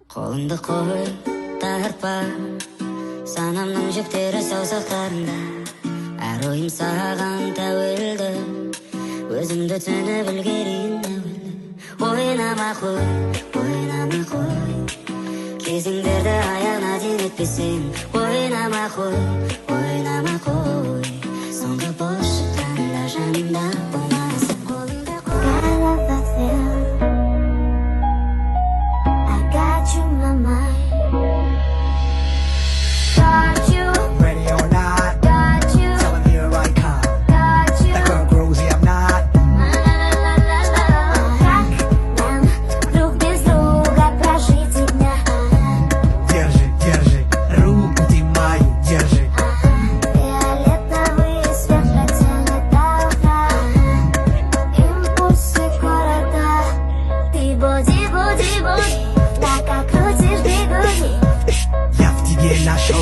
Қолыңды қой, тартпа, санамның жүктері саусақтарында. Әр ойым саған тәуелді, өзімді түсініп үлгерейін әуелі. Ойнамай қой, кезеңдерді аяғына дейін өтпесең. Ойнамай қой, соңғы бос шыққанда жанымда болмасын. Қолыңды қой. Я в тебе нашел